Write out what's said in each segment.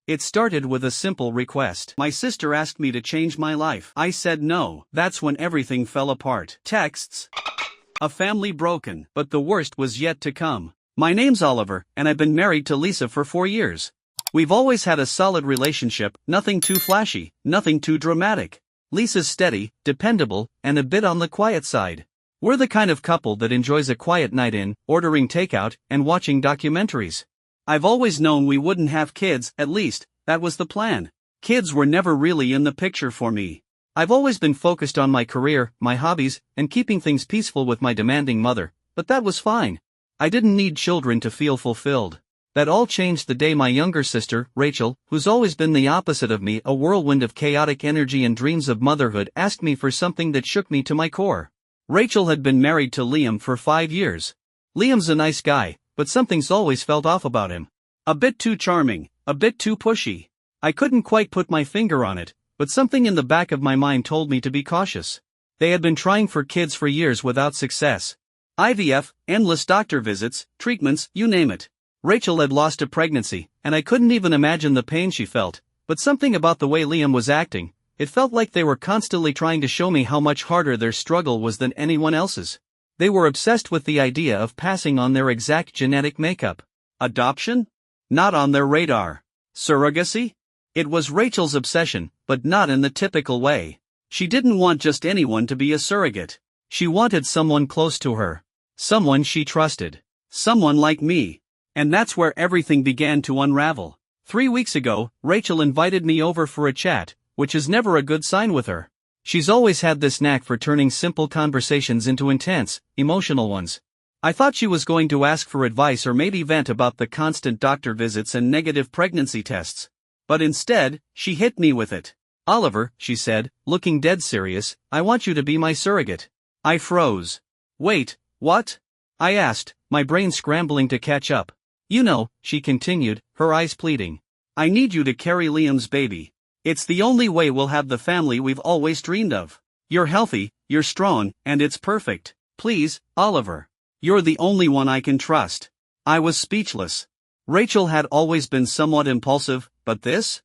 It started with a simple request. My sister asked me to change my life. I said no. That's when everything fell apart. Texts. A family broken. But the worst was yet to come. My name's Oliver, and I've been married to Lisa for 4 years. We've always had a solid relationship, nothing too flashy, nothing too dramatic. Lisa's steady, dependable, and a bit on the quiet side. We're the kind of couple that enjoys a quiet night in, ordering takeout, and watching documentaries. I've always known we wouldn't have kids, at least, that was the plan. Kids were never really in the picture for me. I've always been focused on my career, my hobbies, and keeping things peaceful with my demanding mother, but that was fine. I didn't need children to feel fulfilled. That all changed the day my younger sister, Rachel, who's always been the opposite of me, a whirlwind of chaotic energy and dreams of motherhood, asked me for something that shook me to my core. Rachel had been married to Liam for 5 years. Liam's a nice guy, but something's always felt off about him. A bit too charming, a bit too pushy. I couldn't quite put my finger on it, but something in the back of my mind told me to be cautious. They had been trying for kids for years without success. IVF, endless doctor visits, treatments, you name it. Rachel had lost a pregnancy, and I couldn't even imagine the pain she felt, but something about the way Liam was acting, it felt like they were constantly trying to show me how much harder their struggle was than anyone else's. They were obsessed with the idea of passing on their exact genetic makeup. Adoption? Not on their radar. Surrogacy? It was Rachel's obsession, but not in the typical way. She didn't want just anyone to be a surrogate. She wanted someone close to her. Someone she trusted. Someone like me. And that's where everything began to unravel. 3 weeks ago, Rachel invited me over for a chat, which is never a good sign with her. She's always had this knack for turning simple conversations into intense, emotional ones. I thought she was going to ask for advice or maybe vent about the constant doctor visits and negative pregnancy tests. But instead, she hit me with it. Oliver, she said, looking dead serious, I want you to be my surrogate. I froze. Wait, what? I asked, my brain scrambling to catch up. You know, she continued, her eyes pleading. I need you to carry Liam's baby. It's the only way we'll have the family we've always dreamed of. You're healthy, you're strong, and it's perfect. Please, Oliver. You're the only one I can trust. I was speechless. Rachel had always been somewhat impulsive, but this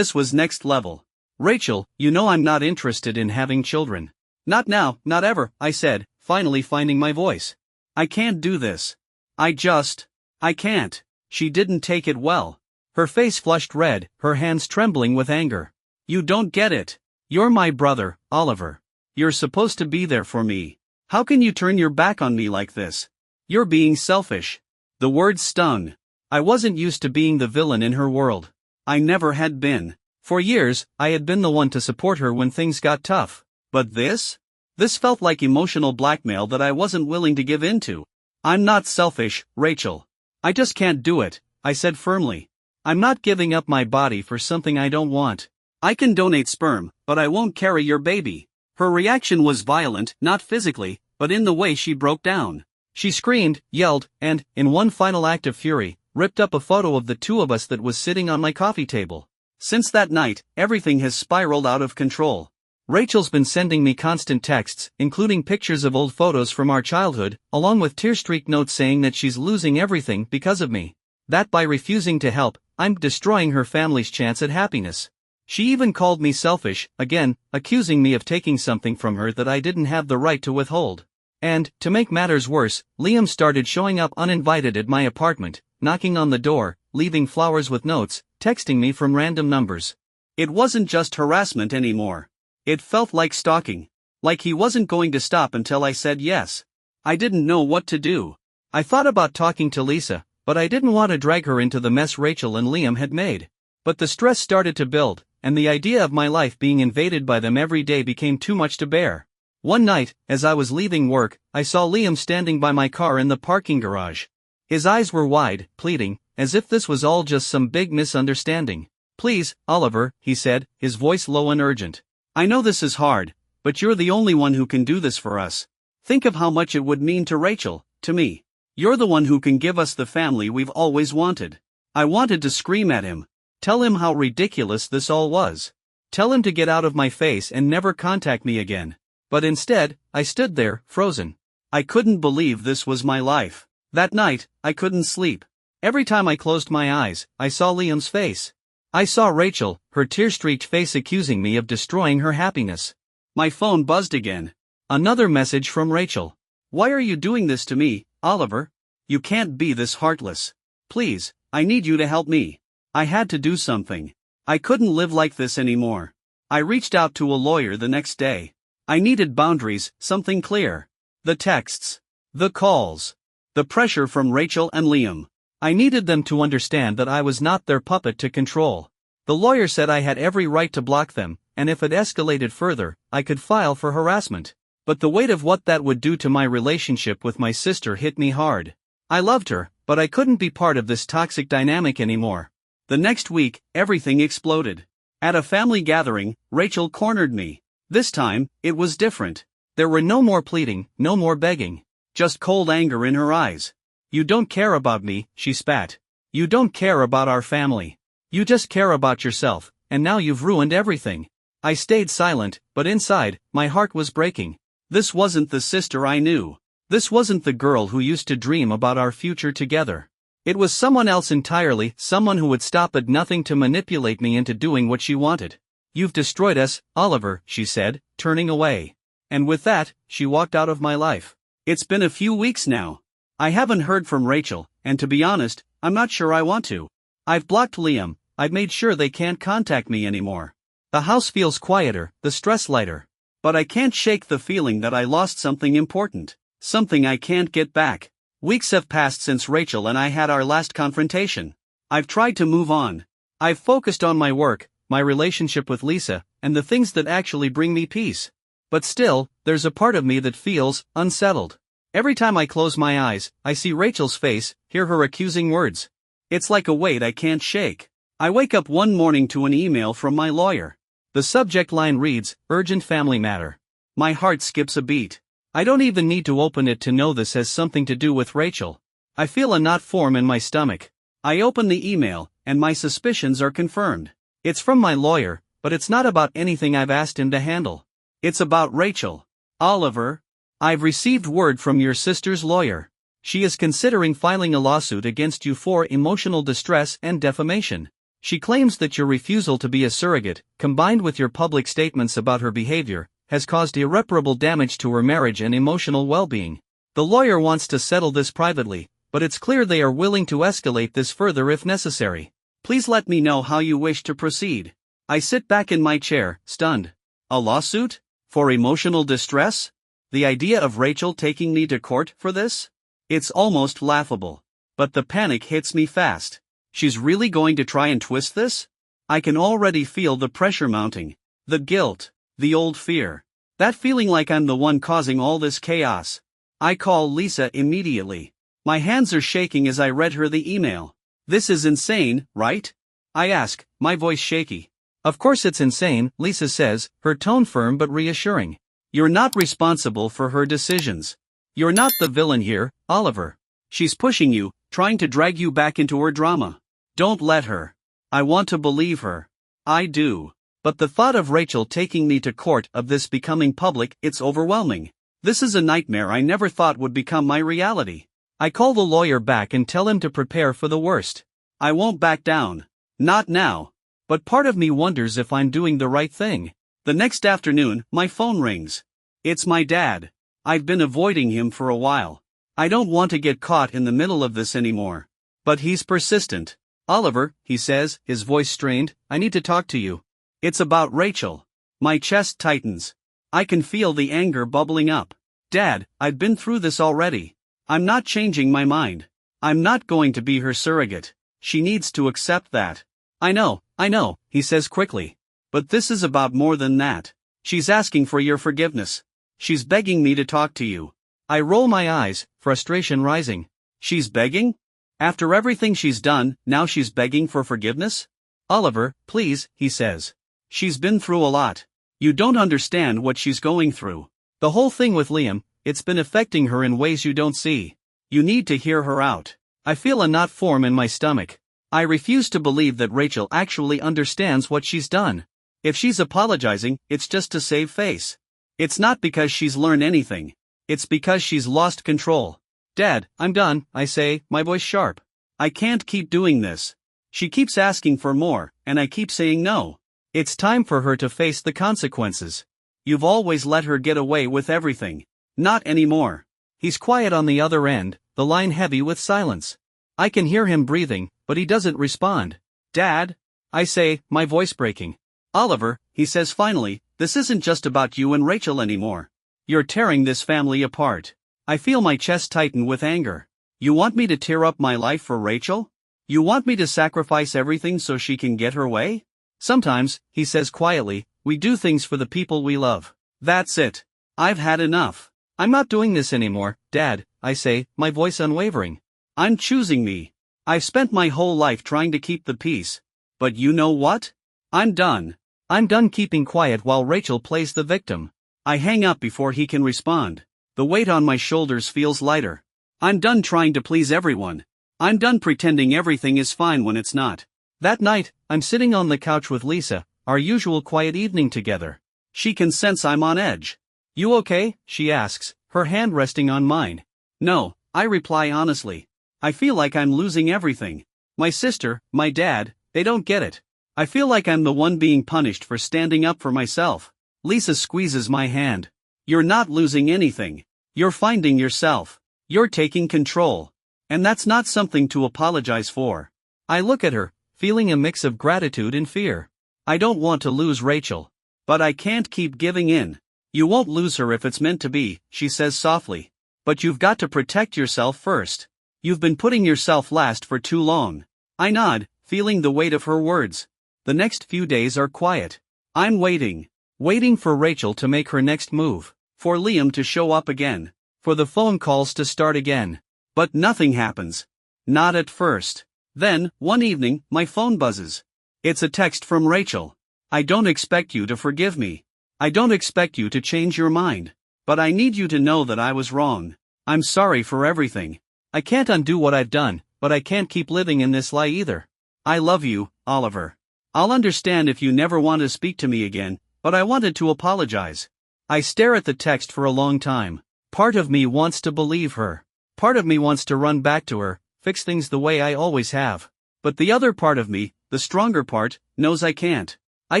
was next level. Rachel, you know I'm not interested in having children. Not now, not ever, I said, finally finding my voice. I can't do this. I can't. She didn't take it well. Her face flushed red, her hands trembling with anger. You don't get it. You're my brother, Oliver. You're supposed to be there for me. How can you turn your back on me like this? You're being selfish. The words stung. I wasn't used to being the villain in her world. I never had been. For years, I had been the one to support her when things got tough. But this? This felt like emotional blackmail that I wasn't willing to give in to. I'm not selfish, Rachel. I just can't do it, I said firmly. I'm not giving up my body for something I don't want. I can donate sperm, but I won't carry your baby. Her reaction was violent, not physically, but in the way she broke down. She screamed, yelled, and, in one final act of fury, ripped up a photo of the two of us that was sitting on my coffee table. Since that night, everything has spiraled out of control. Rachel's been sending me constant texts, including pictures of old photos from our childhood, along with tear-streaked notes saying that she's losing everything because of me. That by refusing to help, I'm destroying her family's chance at happiness. She even called me selfish, again, accusing me of taking something from her that I didn't have the right to withhold. And, to make matters worse, Liam started showing up uninvited at my apartment, knocking on the door, leaving flowers with notes, texting me from random numbers. It wasn't just harassment anymore. It felt like stalking. Like he wasn't going to stop until I said yes. I didn't know what to do. I thought about talking to Lisa, but I didn't want to drag her into the mess Rachel and Liam had made. But the stress started to build, and the idea of my life being invaded by them every day became too much to bear. One night, as I was leaving work, I saw Liam standing by my car in the parking garage. His eyes were wide, pleading, as if this was all just some big misunderstanding. Please, Oliver, he said, his voice low and urgent. I know this is hard, but you're the only one who can do this for us. Think of how much it would mean to Rachel, to me. You're the one who can give us the family we've always wanted. I wanted to scream at him. Tell him how ridiculous this all was. Tell him to get out of my face and never contact me again. But instead, I stood there, frozen. I couldn't believe this was my life. That night, I couldn't sleep. Every time I closed my eyes, I saw Liam's face. I saw Rachel, her tear-streaked face accusing me of destroying her happiness. My phone buzzed again. Another message from Rachel. Why are you doing this to me, Oliver? You can't be this heartless. Please, I need you to help me. I had to do something. I couldn't live like this anymore. I reached out to a lawyer the next day. I needed boundaries, something clear. The texts. The calls. The pressure from Rachel and Liam. I needed them to understand that I was not their puppet to control. The lawyer said I had every right to block them, and if it escalated further, I could file for harassment. But the weight of what that would do to my relationship with my sister hit me hard. I loved her, but I couldn't be part of this toxic dynamic anymore. The next week, everything exploded. At a family gathering, Rachel cornered me. This time, it was different. There were no more pleading, no more begging. Just cold anger in her eyes. You don't care about me, she spat. You don't care about our family. You just care about yourself, and now you've ruined everything. I stayed silent, but inside, my heart was breaking. This wasn't the sister I knew. This wasn't the girl who used to dream about our future together. It was someone else entirely, someone who would stop at nothing to manipulate me into doing what she wanted. You've destroyed us, Oliver, she said, turning away. And with that, she walked out of my life. It's been a few weeks now. I haven't heard from Rachel, and to be honest, I'm not sure I want to. I've blocked Liam. I've made sure they can't contact me anymore. The house feels quieter, the stress lighter. But I can't shake the feeling that I lost something important. Something I can't get back. Weeks have passed since Rachel and I had our last confrontation. I've tried to move on. I've focused on my work, my relationship with Lisa, and the things that actually bring me peace. But still, there's a part of me that feels unsettled. Every time I close my eyes, I see Rachel's face, hear her accusing words. It's like a weight I can't shake. I wake up one morning to an email from my lawyer. The subject line reads, "Urgent family matter." My heart skips a beat. I don't even need to open it to know this has something to do with Rachel. I feel a knot form in my stomach. I open the email, and my suspicions are confirmed. It's from my lawyer, but it's not about anything I've asked him to handle. It's about Rachel. Oliver, I've received word from your sister's lawyer. She is considering filing a lawsuit against you for emotional distress and defamation. She claims that your refusal to be a surrogate, combined with your public statements about her behavior, has caused irreparable damage to her marriage and emotional well-being. The lawyer wants to settle this privately, but it's clear they are willing to escalate this further if necessary. Please let me know how you wish to proceed. I sit back in my chair, stunned. A lawsuit? For emotional distress? The idea of Rachel taking me to court for this? It's almost laughable. But the panic hits me fast. She's really going to try and twist this? I can already feel the pressure mounting. The guilt. The old fear. That feeling like I'm the one causing all this chaos. I call Lisa immediately. My hands are shaking as I read her the email. This is insane, right? I ask, my voice shaky. Of course it's insane, Lisa says, her tone firm but reassuring. You're not responsible for her decisions. You're not the villain here, Oliver. She's pushing you, trying to drag you back into her drama. Don't let her. I want to believe her. I do. But the thought of Rachel taking me to court, of this becoming public, it's overwhelming. This is a nightmare I never thought would become my reality. I call the lawyer back and tell him to prepare for the worst. I won't back down. Not now. But part of me wonders if I'm doing the right thing. The next afternoon, my phone rings. It's my dad. I've been avoiding him for a while. I don't want to get caught in the middle of this anymore. But he's persistent. Oliver, he says, his voice strained, I need to talk to you. It's about Rachel. My chest tightens. I can feel the anger bubbling up. Dad, I've been through this already. I'm not changing my mind. I'm not going to be her surrogate. She needs to accept that. I know, he says quickly. But this is about more than that. She's asking for your forgiveness. She's begging me to talk to you. I roll my eyes, frustration rising. She's begging? After everything she's done, now she's begging for forgiveness? Oliver, please, he says. She's been through a lot. You don't understand what she's going through. The whole thing with Liam, it's been affecting her in ways you don't see. You need to hear her out. I feel a knot form in my stomach. I refuse to believe that Rachel actually understands what she's done. If she's apologizing, it's just to save face. It's not because she's learned anything. It's because she's lost control. Dad, I'm done, I say, my voice sharp. I can't keep doing this. She keeps asking for more, and I keep saying no. It's time for her to face the consequences. You've always let her get away with everything. Not anymore. He's quiet on the other end, the line heavy with silence. I can hear him breathing, but he doesn't respond. Dad? I say, my voice breaking. Oliver, he says finally, this isn't just about you and Rachel anymore. You're tearing this family apart. I feel my chest tighten with anger. You want me to tear up my life for Rachel? You want me to sacrifice everything so she can get her way? Sometimes, he says quietly, we do things for the people we love. That's it. I've had enough. I'm not doing this anymore, Dad, I say, my voice unwavering. I'm choosing me. I've spent my whole life trying to keep the peace. But you know what? I'm done. I'm done keeping quiet while Rachel plays the victim. I hang up before he can respond. The weight on my shoulders feels lighter. I'm done trying to please everyone. I'm done pretending everything is fine when it's not. That night, I'm sitting on the couch with Lisa, our usual quiet evening together. She can sense I'm on edge. You okay? She asks, her hand resting on mine. No, I reply honestly. I feel like I'm losing everything. My sister, my dad, they don't get it. I feel like I'm the one being punished for standing up for myself. Lisa squeezes my hand. You're not losing anything. You're finding yourself. You're taking control. And that's not something to apologize for. I look at her, feeling a mix of gratitude and fear. I don't want to lose Rachel. But I can't keep giving in. You won't lose her if it's meant to be, she says softly. But you've got to protect yourself first. You've been putting yourself last for too long. I nod, feeling the weight of her words. The next few days are quiet. I'm waiting. Waiting for Rachel to make her next move. For Liam to show up again. For the phone calls to start again. But nothing happens. Not at first. Then, one evening, my phone buzzes. It's a text from Rachel. I don't expect you to forgive me. I don't expect you to change your mind. But I need you to know that I was wrong. I'm sorry for everything. I can't undo what I've done, but I can't keep living in this lie either. I love you, Oliver. I'll understand if you never want to speak to me again, but I wanted to apologize. I stare at the text for a long time. Part of me wants to believe her. Part of me wants to run back to her, fix things the way I always have. But the other part of me, the stronger part, knows I can't. I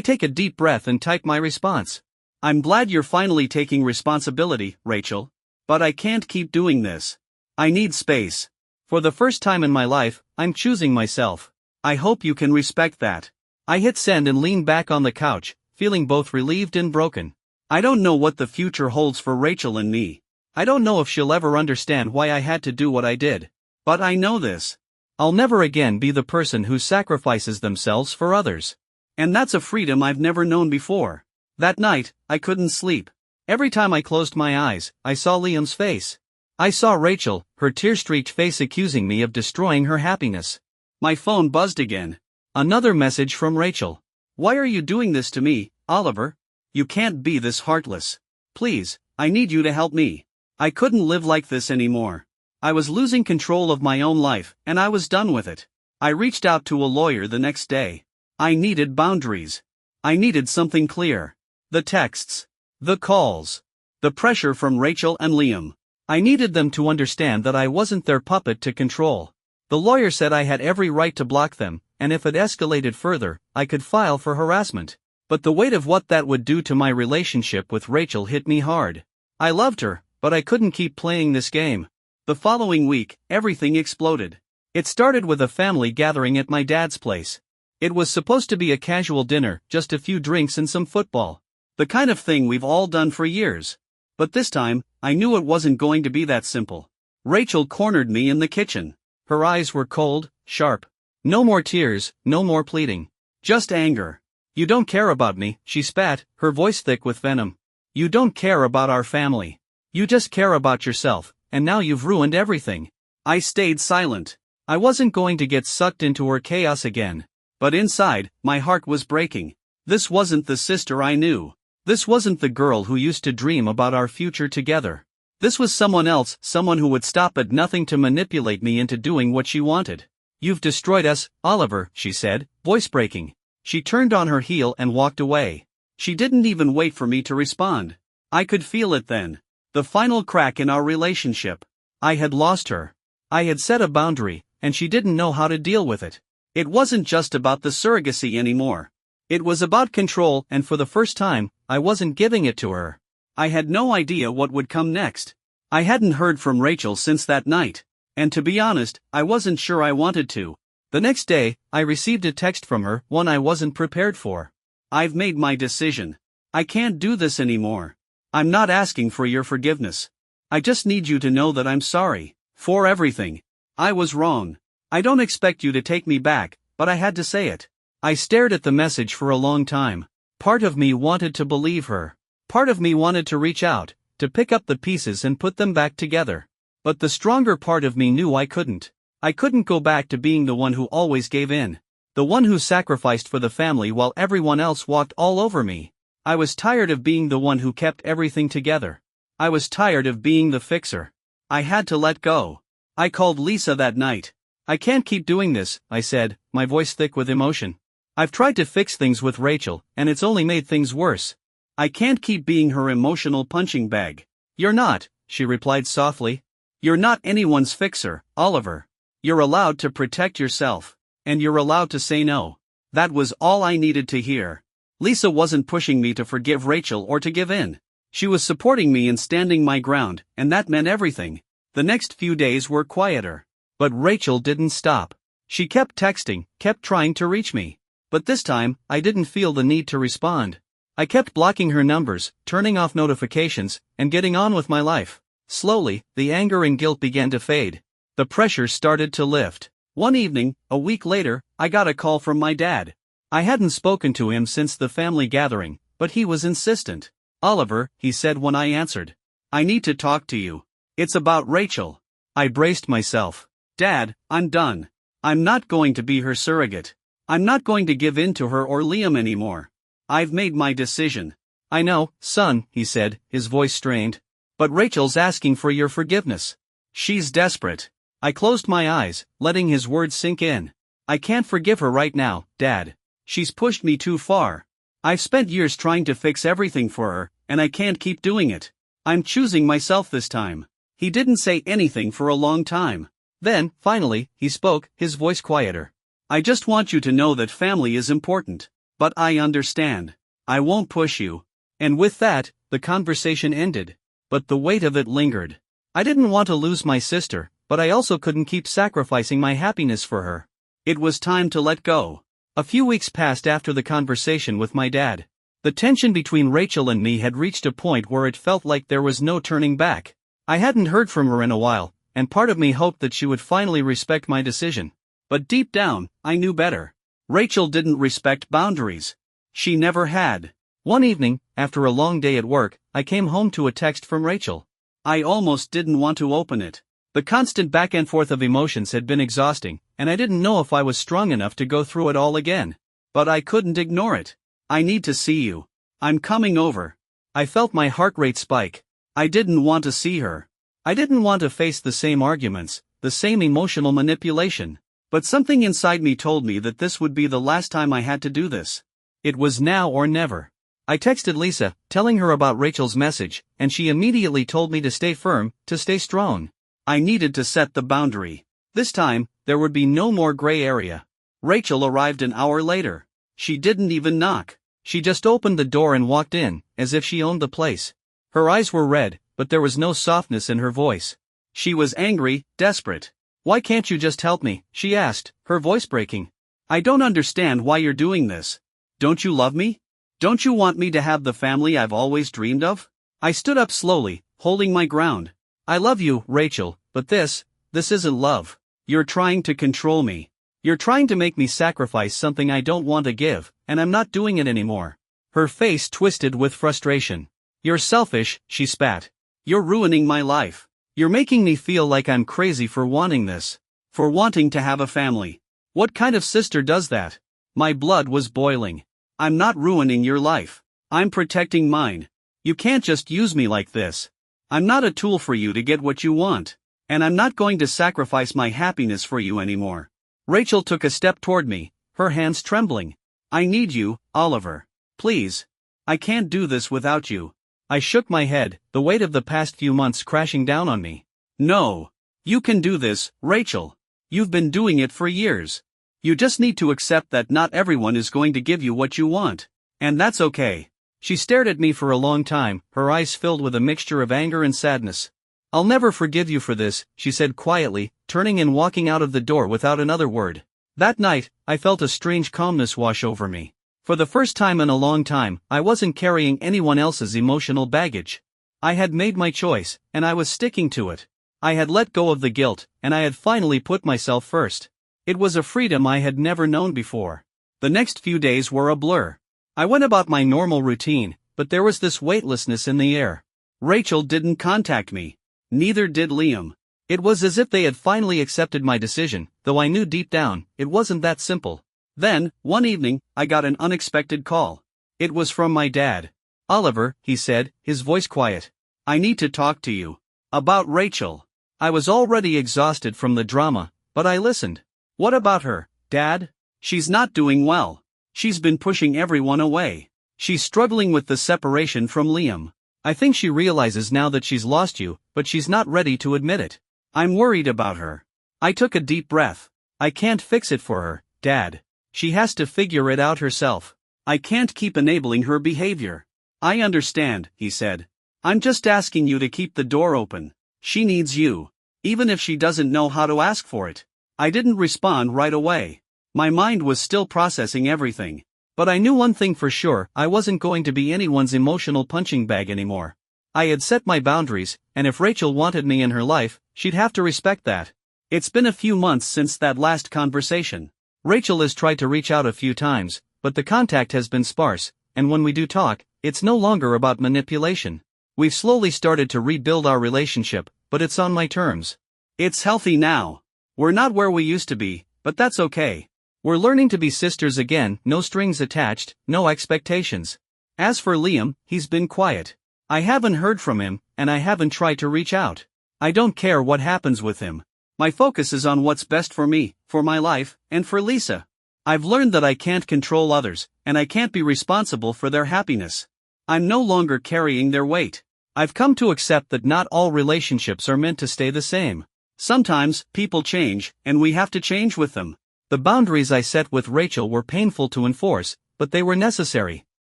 take a deep breath and type my response. I'm glad you're finally taking responsibility, Rachel. But I can't keep doing this. I need space. For the first time in my life, I'm choosing myself. I hope you can respect that. I hit send and lean back on the couch, feeling both relieved and broken. I don't know what the future holds for Rachel and me. I don't know if she'll ever understand why I had to do what I did. But I know this. I'll never again be the person who sacrifices themselves for others. And that's a freedom I've never known before. That night, I couldn't sleep. Every time I closed my eyes, I saw Liam's face. I saw Rachel, her tear-streaked face accusing me of destroying her happiness. My phone buzzed again. Another message from Rachel. Why are you doing this to me, Oliver? You can't be this heartless. Please, I need you to help me. I couldn't live like this anymore. I was losing control of my own life, and I was done with it. I reached out to a lawyer the next day. I needed boundaries. I needed something clear. The texts. The calls. The pressure from Rachel and Liam. I needed them to understand that I wasn't their puppet to control. The lawyer said I had every right to block them, and if it escalated further, I could file for harassment. But the weight of what that would do to my relationship with Rachel hit me hard. I loved her, but I couldn't keep playing this game. The following week, everything exploded. It started with a family gathering at my dad's place. It was supposed to be a casual dinner, just a few drinks and some football. The kind of thing we've all done for years. But this time, I knew it wasn't going to be that simple. Rachel cornered me in the kitchen. Her eyes were cold, sharp. No more tears, no more pleading. Just anger. You don't care about me, she spat, her voice thick with venom. You don't care about our family. You just care about yourself, and now you've ruined everything. I stayed silent. I wasn't going to get sucked into her chaos again. But inside, my heart was breaking. This wasn't the sister I knew. This wasn't the girl who used to dream about our future together. This was someone else, someone who would stop at nothing to manipulate me into doing what she wanted. You've destroyed us, Oliver, she said, voice breaking. She turned on her heel and walked away. She didn't even wait for me to respond. I could feel it then. The final crack in our relationship. I had lost her. I had set a boundary, and she didn't know how to deal with it. It wasn't just about the surrogacy anymore. It was about control, and for the first time, I wasn't giving it to her. I had no idea what would come next. I hadn't heard from Rachel since that night, and to be honest, I wasn't sure I wanted to. The next day, I received a text from her, one I wasn't prepared for. "I've made my decision. I can't do this anymore. I'm not asking for your forgiveness. I just need you to know that I'm sorry for everything. I was wrong. I don't expect you to take me back, but I had to say it." I stared at the message for a long time. Part of me wanted to believe her. Part of me wanted to reach out, to pick up the pieces and put them back together. But the stronger part of me knew I couldn't. I couldn't go back to being the one who always gave in. The one who sacrificed for the family while everyone else walked all over me. I was tired of being the one who kept everything together. I was tired of being the fixer. I had to let go. I called Lisa that night. "I can't keep doing this," I said, my voice thick with emotion. "I've tried to fix things with Rachel, and it's only made things worse. I can't keep being her emotional punching bag." "You're not," she replied softly. "You're not anyone's fixer, Oliver. You're allowed to protect yourself. And you're allowed to say no." That was all I needed to hear. Lisa wasn't pushing me to forgive Rachel or to give in. She was supporting me in standing my ground, and that meant everything. The next few days were quieter. But Rachel didn't stop. She kept texting, kept trying to reach me. But this time, I didn't feel the need to respond. I kept blocking her numbers, turning off notifications, and getting on with my life. Slowly, the anger and guilt began to fade. The pressure started to lift. One evening, a week later, I got a call from my dad. I hadn't spoken to him since the family gathering, but he was insistent. "Oliver," he said when I answered. "I need to talk to you. It's about Rachel." I braced myself. "Dad, I'm done. I'm not going to be her surrogate. I'm not going to give in to her or Liam anymore. I've made my decision." "I know, son," he said, his voice strained. "But Rachel's asking for your forgiveness. She's desperate." I closed my eyes, letting his words sink in. "I can't forgive her right now, Dad. She's pushed me too far. I've spent years trying to fix everything for her, and I can't keep doing it. I'm choosing myself this time." He didn't say anything for a long time. Then, finally, he spoke, his voice quieter. "I just want you to know that family is important. But I understand. I won't push you." And with that, the conversation ended. But the weight of it lingered. I didn't want to lose my sister, but I also couldn't keep sacrificing my happiness for her. It was time to let go. A few weeks passed after the conversation with my dad. The tension between Rachel and me had reached a point where it felt like there was no turning back. I hadn't heard from her in a while, and part of me hoped that she would finally respect my decision. But deep down, I knew better. Rachel didn't respect boundaries. She never had. One evening, after a long day at work, I came home to a text from Rachel. I almost didn't want to open it. The constant back and forth of emotions had been exhausting, and I didn't know if I was strong enough to go through it all again. But I couldn't ignore it. "I need to see you. I'm coming over." I felt my heart rate spike. I didn't want to see her. I didn't want to face the same arguments, the same emotional manipulation. But something inside me told me that this would be the last time I had to do this. It was now or never. I texted Lisa, telling her about Rachel's message, and she immediately told me to stay firm, to stay strong. I needed to set the boundary. This time, there would be no more gray area. Rachel arrived an hour later. She didn't even knock. She just opened the door and walked in, as if she owned the place. Her eyes were red, but there was no softness in her voice. She was angry, desperate. "Why can't you just help me?" she asked, her voice breaking. "I don't understand why you're doing this. Don't you love me? Don't you want me to have the family I've always dreamed of?" I stood up slowly, holding my ground. "I love you, Rachel, but this isn't love. You're trying to control me. You're trying to make me sacrifice something I don't want to give, and I'm not doing it anymore." Her face twisted with frustration. "You're selfish," she spat. "You're ruining my life. You're making me feel like I'm crazy for wanting this. For wanting to have a family. What kind of sister does that?" My blood was boiling. "I'm not ruining your life. I'm protecting mine. You can't just use me like this. I'm not a tool for you to get what you want. And I'm not going to sacrifice my happiness for you anymore." Rachel took a step toward me, her hands trembling. "I need you, Oliver. Please. I can't do this without you." I shook my head, the weight of the past few months crashing down on me. "No. You can do this, Rachel. You've been doing it for years. You just need to accept that not everyone is going to give you what you want. And that's okay. She stared at me for a long time, her eyes filled with a mixture of anger and sadness. I'll never forgive you for this, she said quietly, turning and walking out of the door without another word. That night, I felt a strange calmness wash over me. For the first time in a long time, I wasn't carrying anyone else's emotional baggage. I had made my choice, and I was sticking to it. I had let go of the guilt, and I had finally put myself first. It was a freedom I had never known before. The next few days were a blur. I went about my normal routine, but there was this weightlessness in the air. Rachel didn't contact me. Neither did Liam. It was as if they had finally accepted my decision, though I knew deep down, it wasn't that simple. Then, one evening, I got an unexpected call. It was from my dad. "Oliver," he said, his voice quiet. "I need to talk to you. About Rachel." I was already exhausted from the drama, but I listened. "What about her, Dad?" "She's not doing well. She's been pushing everyone away. She's struggling with the separation from Liam. I think she realizes now that she's lost you, but she's not ready to admit it. I'm worried about her." I took a deep breath. "I can't fix it for her, Dad. She has to figure it out herself. I can't keep enabling her behavior." "I understand," he said. "I'm just asking you to keep the door open. She needs you. Even if she doesn't know how to ask for it." I didn't respond right away. My mind was still processing everything. But I knew one thing for sure, I wasn't going to be anyone's emotional punching bag anymore. I had set my boundaries, and if Rachel wanted me in her life, she'd have to respect that. It's been a few months since that last conversation. Rachel has tried to reach out a few times, but the contact has been sparse, and when we do talk, it's no longer about manipulation. We've slowly started to rebuild our relationship, but it's on my terms. It's healthy now. We're not where we used to be, but that's okay. We're learning to be sisters again, no strings attached, no expectations. As for Liam, he's been quiet. I haven't heard from him, and I haven't tried to reach out. I don't care what happens with him. My focus is on what's best for me, for my life, and for Lisa. I've learned that I can't control others, and I can't be responsible for their happiness. I'm no longer carrying their weight. I've come to accept that not all relationships are meant to stay the same. Sometimes, people change, and we have to change with them. The boundaries I set with Rachel were painful to enforce, but they were necessary.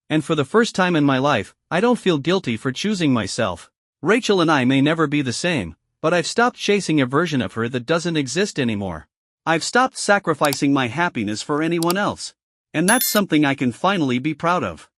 And for the first time in my life, I don't feel guilty for choosing myself. Rachel and I may never be the same, but I've stopped chasing a version of her that doesn't exist anymore. I've stopped sacrificing my happiness for anyone else. And that's something I can finally be proud of.